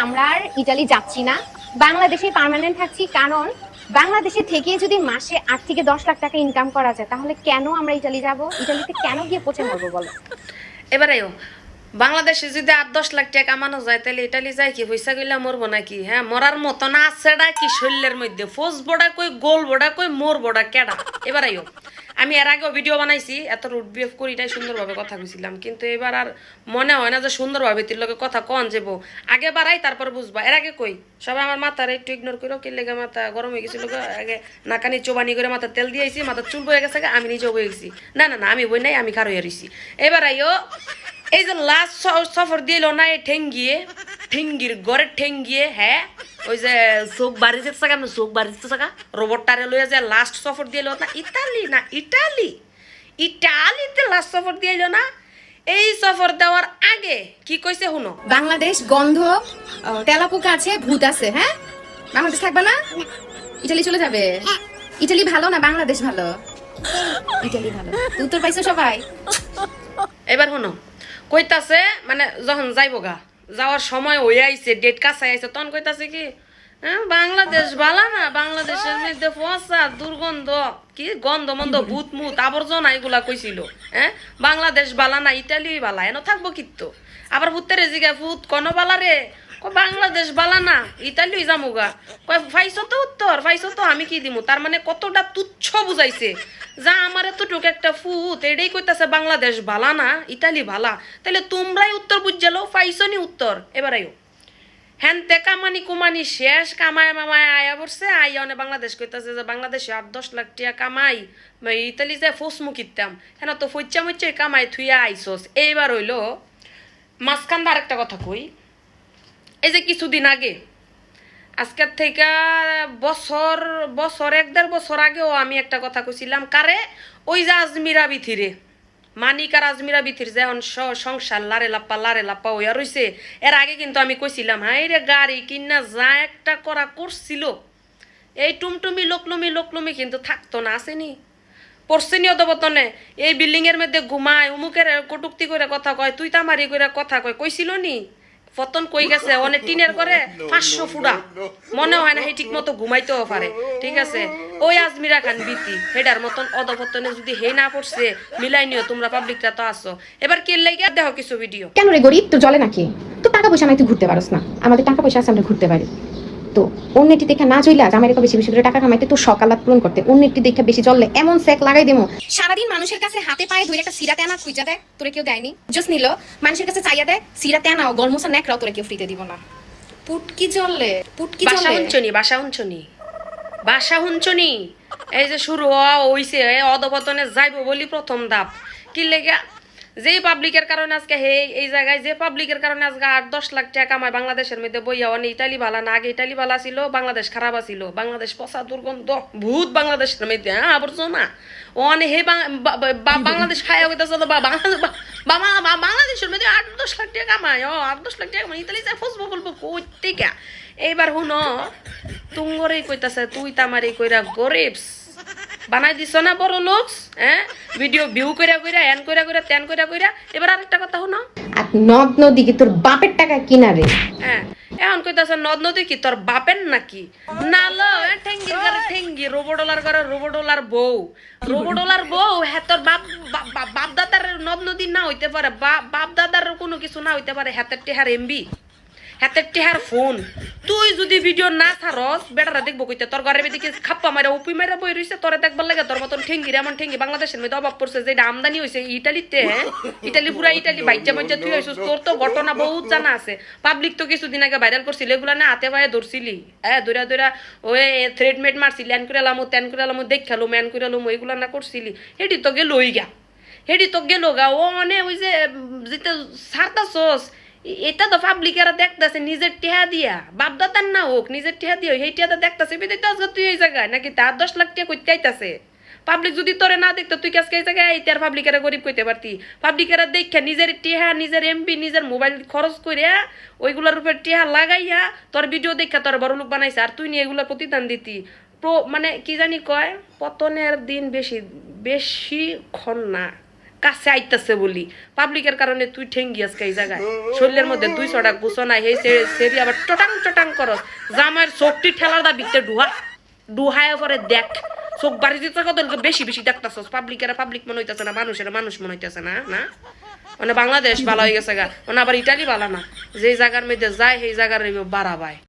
আমরা আর ইতালি যাচ্ছি না, বাংলাদেশে পার্মানেন্ট থাকছি। কারণ বাংলাদেশে থেকে যদি মাসে 8 থেকে 10 লাখ টাকা ইনকাম করা যায়, তাহলে কেন আমরা ইতালি যাব? ইতালিতে কেন গিয়ে পচে মরবো বলো? এবারেও বাংলাদেশে যদি 8-10 লাখ টাকা কামানো যায়, তাহলে ইটালি যায় কি পয়সা গইলা মরবো নাকি? হ্যাঁ, মরার মতো না আছেডা কি শরীরের মধ্যে? ফোস বড়া কই, গোল বড়া কই, মোর বড়া কেডা? এবারেও আমি এর আগেও ভিডিও বানাইছি, এত রুট বিহেভ করি, এটাই সুন্দরভাবে কথা কইছিলাম, কিন্তু এবার আর মনে হয় না যে সুন্দরভাবে তির লগে কথা কন যাবো। আগে বাড়াই তারপর বুঝবা। এর আগে কই সবাই আমার মাথার একটু ইগনোর করো, কি লেগে মাথা গরম হয়ে গেছিল। আগে নাকানি চোবানি করে মাথা তেল দিয়েছি, মাথা চুল বয়ে গেছে, আমি নিজেও বয়ে গেছি। না না না, আমি বই নাই, আমি খারো হয়েছি। এবার আইও এই যে লাস্ট সফর দিল না, এই ঠেঙ্গিয়ে ঠেঙ্গির ঘরে ঠেঙ্গিয়ে, হ্যাঁ ওই যে চোখ বাড়ি যেতে থাকা, চোখ বাড়ি যেতে থাকা রোবটটারে লইয়া যে লাস্ট সফর দিল না, ইতালি না ইটালি, ইটালিতে লাস্ট সফর দিল না। এই সফর দেওয়ার আগে কি কইছে শুনো? বাংলাদেশ গন্ধ, তেলাপোকা আছে, ভূত আছে। হ্যাঁ, বাংলাদেশ থাকবে না, ইতালি চলে যাবে। ইতালি ভালো না বাংলাদেশ ভালো? ইতালি ভালো। উত্তর পাইছো সবাই? এবার শুনো, কইতাছে মানে যখন যাইবো গা, যাওয়ার সময় হয়ে আইছে, ডেট কাছাই আইছে, তখন কইতাছে কি হ্যাঁ বাংলাদেশ বালা না, বাংলাদেশের মধ্যে ফসা দুর্গন্ধ, কি গন্ধ মন্ধ ভূত মুত আবর্জনা এগুলা কইছিল। হ্যাঁ, বাংলাদেশ বালা না, ইটালি বালা, এনে থাকবো কিন্তু। আবার ভূতের জিগা ভূত কোন বালা রে, বাংলাদেশ বালা না, ইতালি জামুগা। কয় ফাইছো তো উত্তর, ফাইছো তো, আমি কি দিমু? তার মানে কতটা তুচ্ছ বুঝাইছে, যা আমার এতটুকু একটা ফুত এটাই কইতাছে বাংলাদেশ বালা না, ইতালি বালা। তাহলে তোমরাই উত্তর বুঝালো, পাইছো নি উত্তর? এবার আইও হ্যানতে কামানি কুমানি শেষ, কামায় মামায় আয়া পড়ছে, আইয়া অনে বাংলাদেশ কইতাছে যে বাংলাদেশে 8-10 লাখ টাকা কামাই, ইতালি যে ফসমু কিতাম, হেন তো ফইচ্চা মুচ্চা কামাই থুইয়া আইসোস। এইবার হইলো মাঝখান আরেকটা কথা কই। এই যে কিছুদিন আগে, আজকের থেকে বছর বছর 1-1.5 বছর আগেও আমি একটা কথা কইছিলাম, কারে? ওই যে আজমিরা বিথিরে, মানিক আর আজমিরা বিথির যে সংসার লারে লাপ্পা হইয়া রইছে। এর আগে কিন্তু আমি কইছিলাম, হাই রে গাড়ি কিনা যা একটা করা করছিল, এই টুমটুমি লোকলুমি কিন্তু থাকতো না, আসেনি? পড়ছেনি অদবতনে এই বিল্ডিং এর মধ্যে ঘুমায়, উমুকের কটুক্তি করে কথা কয়, তুই তামারি করে কথা কয়, কইছিল নি? পতন কই গেছে, অনেক টিনের করে 500 ফুটা, মনে হয় না হে ঠিক মতো ঘুমাইতেও পারে। ঠিক আছে, ওই আজমিরা খান বিতি হেডার মতন অদপতনে যদি হে না পড়ছে, মিলাই নিও তোমরা, পাবলিকটা তো আসো। এবার কে লাইগা দেখো কিছু ভিডিও। কেন রে গরিব, তো জলে নাকি? তো টাকা পয়সা নাই, তুই ঘুরতে পারস না? আমাদের টাকা পয়সা আছে, আমরা ঘুরতে পারি। তো অন্যটি দেখে না চইলা আমেরিকা বেশি বেশি করে টাকা কামাইতে, তো সকালাত পূরণ করতে অন্যটি দেখে বেশি চললে এমন সেক লাগাই দেবো। সারাদিন মানুষের কাছে হাতে পায়ে ধরে একটা সিরা তেনা খুঁজা দেয়, তোরে কেউ দেয়নি। জাস্ট নিল মানুষের কাছে চাইয়া দেয় সিরা তেনাও, গলমোসা নেকড়াও তোরে কেউ ফ্রিতে দিব না। পুটকি চললে, পুটকি বাসা চললে। বাসা হুঞ্চনি। এই যে শুরু হওয়া হইছে অধপতনে যাইবো বলি প্রথম ধাপ। কি লেগে? যেই পাবলিকের কারণে আজকে এই জায়গায়, যে পাবলিকের কারণে আজকে 8-10 লাখ টাকা কামায় বাংলাদেশের মধ্যে বইয়া, অনে ইটালি ভালা না, আগে ইটালি ভালা ছিল, বাংলাদেশ খারাপ আছিল, বাংলাদেশ পচা দুর্গন্ধ ভূত বাংলাদেশের মধ্যে, হ্যাঁ আবর্জনা। অনে হে বাংলাদেশ খায়া হইতেছে বাংলাদেশের মধ্যে 8-10 লাখ টাকা কামায়, 8-10 লাখ টাকা কামায়, ইতালি যায় ফসবো বলবো কই থেকে। এইবার হুনো তুঙ্গরেই কইতাছে তুই তামারি কইরা গরিবস বানাই দিছ না বড় লোকস। হ্যাঁ, ভিডিও ভিউ কইরা কইরা এন কইরা কইরা তেন কইরা কইরা। এবার আরেকটা কথা শুনো, আর নদ নদী কি তোর বাপের টাকা কিনা রে? হ্যাঁ এখন কইতাছে নদ নদী কি তোর বাপের নাকি? না লো, ঠেঙ্গির ঘরে ঠেঙ্গি, রোবডলার ঘরে রোবডলার বউ, হ্যাঁ তোর বাপ দাদার নদ নদী না হইতে পারে, বাপ দাদার কোনো কিছু না হইতে পারে, হাতের টেহার এমবি, হাতের টেহার ফোন। তুই যদি ভিডিও না ছাড়স, বেটারা দেখবো কইতে তোর ঘরের দিকে খাপ্পা মারা উপি মারা বই রইছে, তোরে দেখবার লাগে তোর মতন ঠেঙ্গি এমন ঠেঙ্গি বাংলাদেশের মধ্যে অভাব পড়ছে, যেটা আমদানি হয়েছে ইটালিতে। হ্যাঁ, ইটালি পুরা ইটালি বাইজা মজ্জা তুই হইছিস, তোর তো ঘটনা বহুত জানা আছে। পাবলিক তো কিছুদিন আগে ভাইরাল করছিল, এগুলা না হাতে পায়ে ধরছিলি, হ্যাঁ দৌড়া ওই থ্রেড মেড মারছিলি, এন করে এলামো তেন করে এলামো, দেখালো ম্যান করে এলামো, এগুলা না করছিলি, হেডি তো গেল গা ও মানে ওই যে যেটা সারতাছস, এটা তো পাবলিকেরা দেখতেছে নিজের টেহা দিয়া, বাপদাদার না হোক, নিজের টেহা দিয়া সেই টেহাটা দেখতেছে, বিদিত আজকে তুই এই জায়গায় নাকি তার 10 লাখ টাকা কইতে আইতাছে। পাবলিক যদি তোরে না দেখতো, তুই আজকে এই জায়গায় এই তার পাবলিকেরা গরিব কইতে পারতি। পাবলিকেরা দেখা নিজের টেহা, নিজের এমবি, নিজের মোবাইল খরচ করিয়া ওইগুলোর উপর টেহা লাগাইয়া তোর ভিডিও দেখা তোর বড় লোক বানাইছে, আর তুই নিয়ে এগুলোর প্রতিদান দিতি। মানে কি জানি কয়, পতনের দিন বেশি ক্ষণ না, কাছে আইতাছে বলি পাবলিকের কারণে তুই ঠেঙ্গিয়াস এই জায়গায় শরীরের মধ্যে 200 টাকা গুছো নাই হেই সেরি আবার টটাং টটাং করস জামাইয়ের চোখটি ঠেলার দা বিতে ডুহায় পরে দেখ চোখ বাড়ি দিতে কতকে বেশি বেশি দেখতাছস পাবলিক মনে হইতাছে না মানুষের মানুষ মনে হইতাছে না না মানে বাংলাদেশ ভালো হয়ে গেছে গা মানে আবার ইটালি ভালো না যে জায়গার মধ্যে যায় সেই জায়গার বাড়াবায়